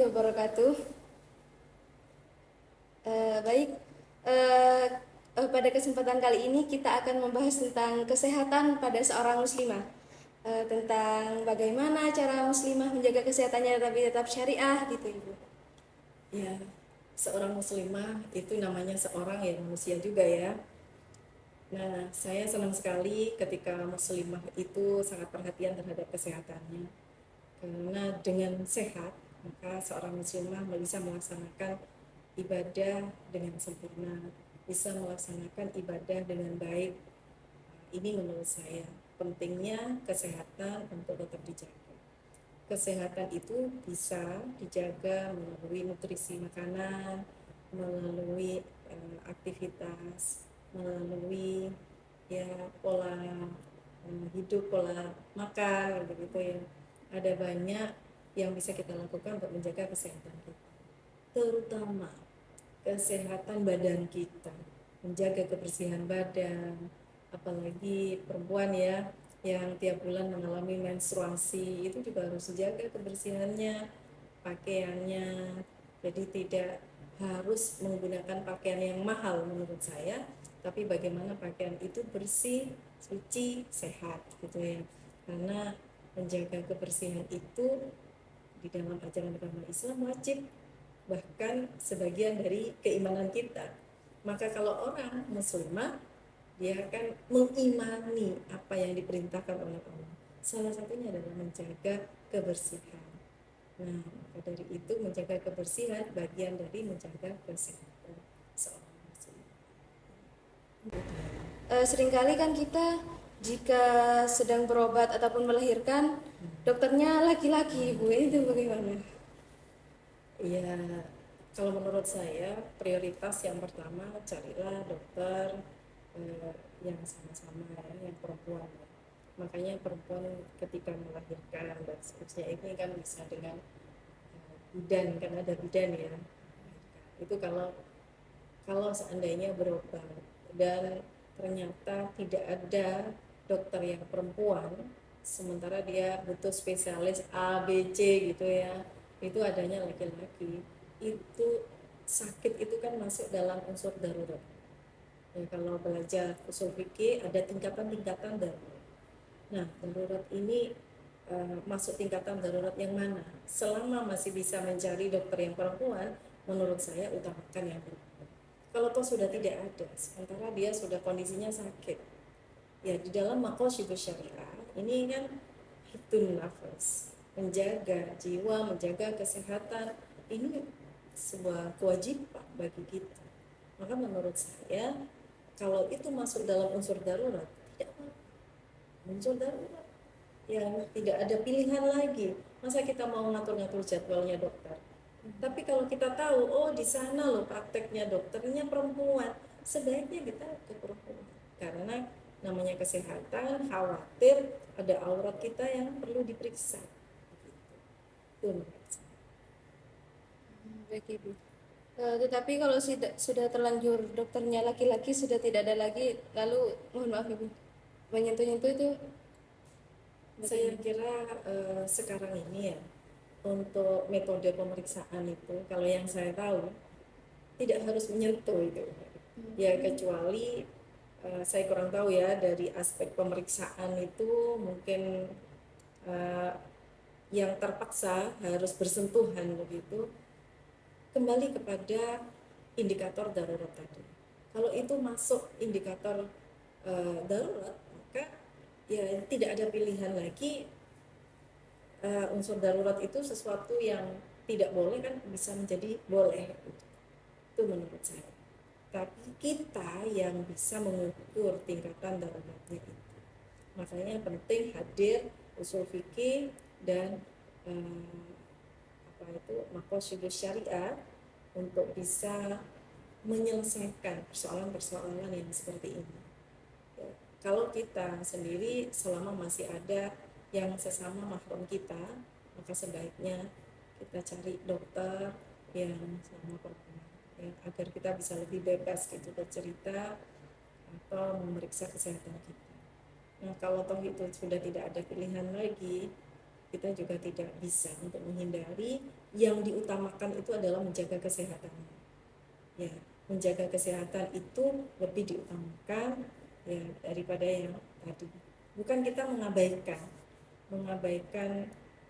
wabarakatuh. Baik, eh, pada kesempatan kali ini kita akan membahas tentang kesehatan pada seorang muslimah. Tentang bagaimana cara muslimah menjaga kesehatannya tapi tetap syariah gitu, Ibu. Ya, seorang muslimah itu namanya seorang ya manusia juga ya. Nah, saya senang sekali ketika muslimah itu sangat perhatian terhadap kesehatannya. Karena dengan sehat, maka seorang muslimah bisa melaksanakan ibadah dengan sempurna, bisa melaksanakan ibadah dengan baik. Ini menurut saya pentingnya kesehatan untuk tetap dijaga. Kesehatan itu bisa dijaga melalui nutrisi makanan, melalui aktivitas, melalui ya pola hidup, pola makan begitu ya. Ada banyak yang bisa kita lakukan untuk menjaga kesehatan kita, terutama kesehatan badan kita, menjaga kebersihan badan, apalagi perempuan ya yang tiap bulan mengalami menstruasi itu juga harus dijaga kebersihannya, pakaiannya. Jadi tidak harus menggunakan pakaian yang mahal menurut saya, tapi bagaimana pakaian itu bersih, suci, sehat gitu ya. Karena menjaga kebersihan itu di dalam ajaran agama Islam wajib, bahkan sebagian dari keimanan kita. Maka kalau orang muslimah, dia akan mengimani apa yang diperintahkan oleh Allah. Salah satunya adalah menjaga kebersihan. Nah, maka dari itu menjaga kebersihan bagian dari menjaga kesehatan seorang muslim. Seringkali kan kita jika sedang berobat ataupun melahirkan, dokternya laki-laki, Ibu. Itu bagaimana? Iya, kalau menurut saya prioritas yang pertama carilah dokter yang sama-sama ya, yang perempuan ya. Makanya perempuan ketika melahirkan dan seterusnya ini kan bisa dengan bidan, kan ada bidan ya. Itu kalau kalau seandainya berobat dan ternyata tidak ada dokter yang perempuan, sementara dia butuh spesialis A, B, C gitu ya, itu adanya laki-laki, itu sakit itu kan masuk dalam unsur darurat ya. Kalau belajar usul fikih ada tingkatan-tingkatan darurat. Nah, darurat ini masuk tingkatan darurat yang mana? Selama masih bisa mencari dokter yang perempuan, menurut saya utamakan yang perempuan. Kalau toh sudah tidak ada, sementara dia sudah kondisinya sakit, ya di dalam maqasidus syariah ini kan hitun nafas, menjaga jiwa, menjaga kesehatan, ini sebuah kewajiban bagi kita. Maka menurut saya kalau itu masuk dalam unsur darurat, tidak apa, unsur darurat yang tidak ada pilihan lagi. Masa kita mau ngatur-ngatur jadwalnya dokter? Tapi kalau kita tahu, oh di sana loh prakteknya dokternya perempuan, sebaiknya kita ke perempuan. Karena namanya kesehatan, khawatir ada aurat kita yang perlu diperiksa. Itu. Baik, Ibu. Tetapi kalau sudah terlanjur dokternya laki-laki, sudah tidak ada lagi, lalu mohon maaf, Ibu, menyentuh-nyentuh itu Saya bagaimana? kira sekarang ini ya, untuk metode pemeriksaan itu, kalau yang saya tahu tidak harus menyentuh itu. Ya kecuali saya kurang tahu ya dari aspek pemeriksaan itu mungkin uh, yang terpaksa harus bersentuhan begitu, kembali kepada indikator darurat tadi. Kalau itu masuk indikator darurat, maka ya tidak ada pilihan lagi. Unsur darurat itu sesuatu yang tidak boleh kan bisa menjadi boleh. Itu menurut saya. Tapi kita yang bisa mengukur tingkatan daruratnya itu. Makanya penting hadir usul fikih dan eh, apa itu maqasidus syariah untuk bisa menyelesaikan persoalan-persoalan yang seperti ini. Ya, kalau kita sendiri selama masih ada yang sesama mahram kita, maka sebaiknya kita cari dokter yang sama perempuan ya, agar kita bisa lebih bebas gitu bercerita atau memeriksa kesehatan kita. Nah, kalau toh itu sudah tidak ada pilihan lagi, kita juga tidak bisa untuk menghindari yang diutamakan itu adalah menjaga kesehatannya. Ya, menjaga kesehatan itu lebih diutamakan ya daripada yang tadi. Bukan kita mengabaikan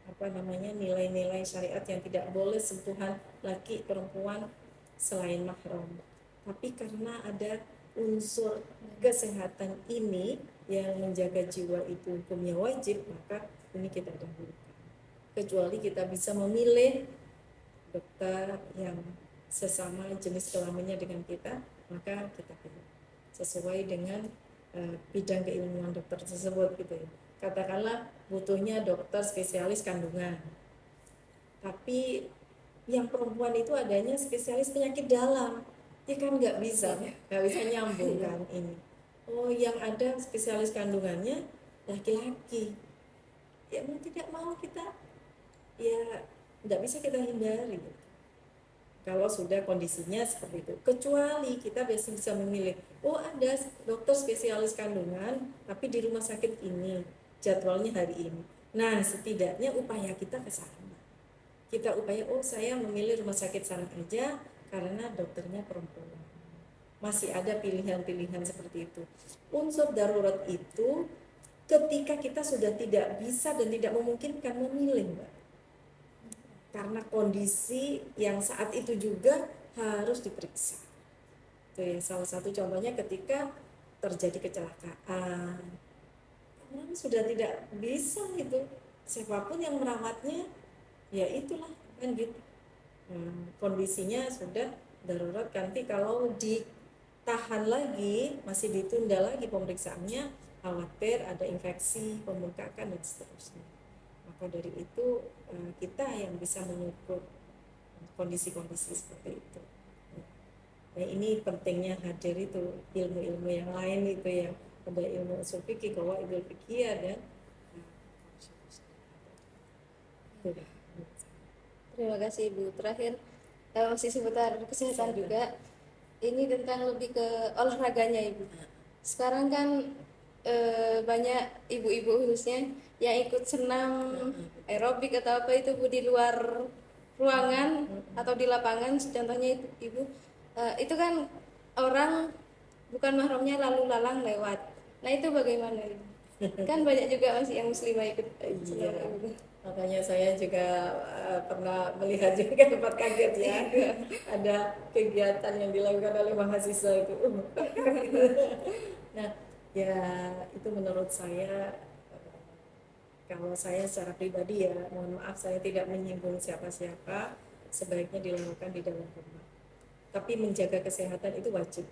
apa namanya nilai-nilai syariat yang tidak boleh sentuhan laki perempuan selain mahram. Tapi karena ada unsur kesehatan ini yang menjaga jiwa itu hukumnya wajib, maka ini kita dahulukan. Kecuali kita bisa memilih dokter yang sesama jenis kelaminnya dengan kita, maka kita pilih sesuai dengan bidang keilmuan dokter tersebut gitu ya. Katakanlah butuhnya dokter spesialis kandungan, tapi yang perempuan itu adanya spesialis penyakit dalam, ya kan nggak bisa nyambung kan ini. Oh, yang ada spesialis kandungannya laki-laki, ya mau tidak mau kita ya nggak bisa kita hindari kalau sudah kondisinya seperti itu. Kecuali kita biasa bisa memilih, oh ada dokter spesialis kandungan tapi di rumah sakit ini jadwalnya hari ini. Nah, setidaknya upaya kita ke sana. Kita upaya, oh saya memilih rumah sakit sana aja karena dokternya perempuan. Masih ada pilihan-pilihan seperti itu. Unsur darurat itu ketika kita sudah tidak bisa dan tidak memungkinkan memilih, Mbak. Karena kondisi yang saat itu juga harus diperiksa. Itu ya, salah satu contohnya ketika terjadi kecelakaan. Karena sudah tidak bisa itu. Siapapun yang merawatnya, ya itulah kan gitu. Kondisinya sudah darurat, nanti kalau ditahan lagi, masih ditunda lagi pemeriksaannya, khawatir ada infeksi, pembengkakan dan seterusnya. Maka dari itu kita yang bisa mengukur kondisi-kondisi seperti itu. Nah, ini pentingnya hadir itu ilmu-ilmu yang lain itu ya, ada ilmu usul fikih, qawaidul fikih dan Terima kasih Ibu. Terakhir masih seputar kesehatan juga. Ini tentang lebih ke olahraganya Ibu. Sekarang kan banyak ibu-ibu khususnya yang ikut senam aerobik atau apa itu Bu di luar ruangan atau di lapangan. Contohnya itu Ibu, itu kan orang bukan mahramnya lalu lalang lewat. Nah itu bagaimana Ibu? Kan banyak juga masih yang muslimah ikut senam Ibu. Makanya saya juga pernah melihat juga tempat kaget ya, ada kegiatan yang dilakukan oleh mahasiswa itu. Nah, ya itu menurut saya, kalau saya secara pribadi ya, mohon maaf saya tidak menyinggung siapa-siapa, sebaiknya dilakukan di dalam rumah. Tapi menjaga kesehatan itu wajib.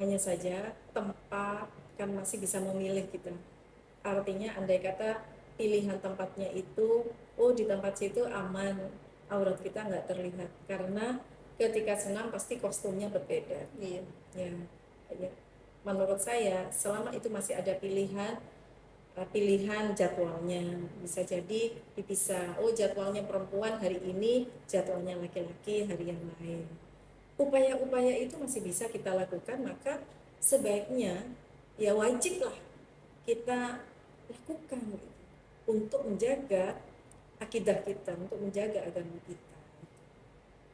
Hanya saja tempat kan masih bisa memilih kita. Artinya andai kata pilihan tempatnya itu, oh di tempat situ aman, aurat kita nggak terlihat, karena ketika senam pasti kostumnya berbeda. Iya. Ya, ya. Menurut saya selama itu masih ada pilihan jadwalnya, bisa jadi dipisah. Oh jadwalnya perempuan hari ini, jadwalnya laki-laki hari yang lain. Upaya-upaya itu masih bisa kita lakukan, maka sebaiknya ya wajiblah kita lakukan gitu, untuk menjaga akidah kita, untuk menjaga agama kita.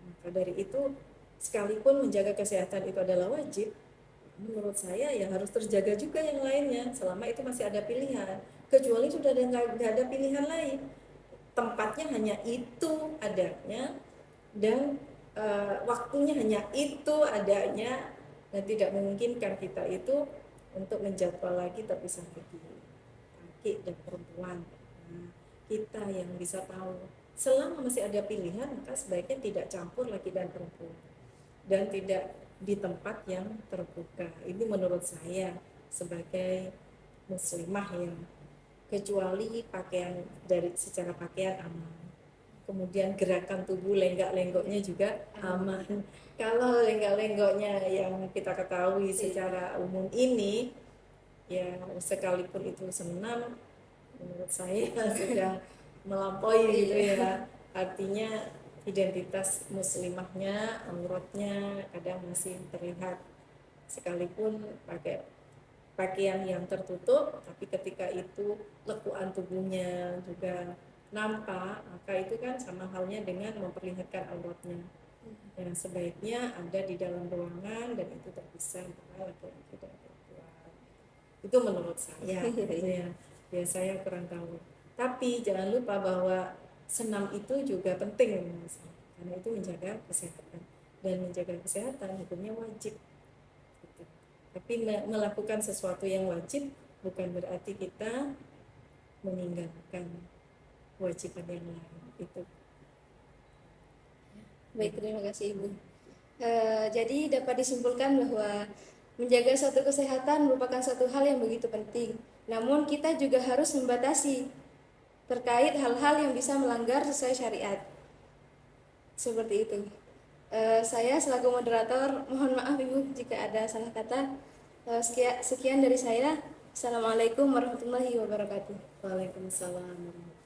Maka dari itu, sekalipun menjaga kesehatan itu adalah wajib, menurut saya ya harus terjaga juga yang lainnya, selama itu masih ada pilihan. Kecuali sudah nggak ada pilihan lain, tempatnya hanya itu adanya, dan waktunya hanya itu adanya, dan tidak memungkinkan kita itu untuk menjadwal lagi terpisah lagi laki dan perempuan. Nah, kita yang bisa tahu selama masih ada pilihan, maka sebaiknya tidak campur laki dan perempuan dan tidak di tempat yang terbuka. Ini menurut saya sebagai muslimah yang, kecuali pakaian dari secara pakaian aman, kemudian gerakan tubuh lenggak-lenggoknya juga aman. Kalau lenggak-lenggoknya yang kita ketahui secara umum ini, ya sekalipun itu senam, menurut saya sudah melampaui gitu ya. Artinya identitas muslimahnya, auratnya kadang masih terlihat, sekalipun pakai pakaian yang tertutup, tapi ketika itu lekuan tubuhnya juga nampak, maka itu kan sama halnya dengan memperlihatkan auratnya. Yang sebaiknya ada di dalam ruangan dan itu terpisah antara laki-laki dan perempuan. Itu menurut saya, gitu ya. Ya saya kurang tahu. Tapi jangan lupa bahwa senam itu juga penting, Mas. Karena itu menjaga kesehatan, dan menjaga kesehatan hukumnya wajib. Gitu. Tapi melakukan sesuatu yang wajib bukan berarti kita meninggalkan kewajiban yang lain. Itu. Baik, terima kasih Ibu. Jadi dapat disimpulkan bahwa menjaga suatu kesehatan merupakan suatu hal yang begitu penting. Namun kita juga harus membatasi terkait hal-hal yang bisa melanggar sesuai syariat. Seperti itu. Saya selaku moderator mohon maaf Ibu jika ada salah kata. Sekian dari saya. Assalamualaikum warahmatullahi wabarakatuh. Waalaikumsalam warahmatullahi wabarakatuh.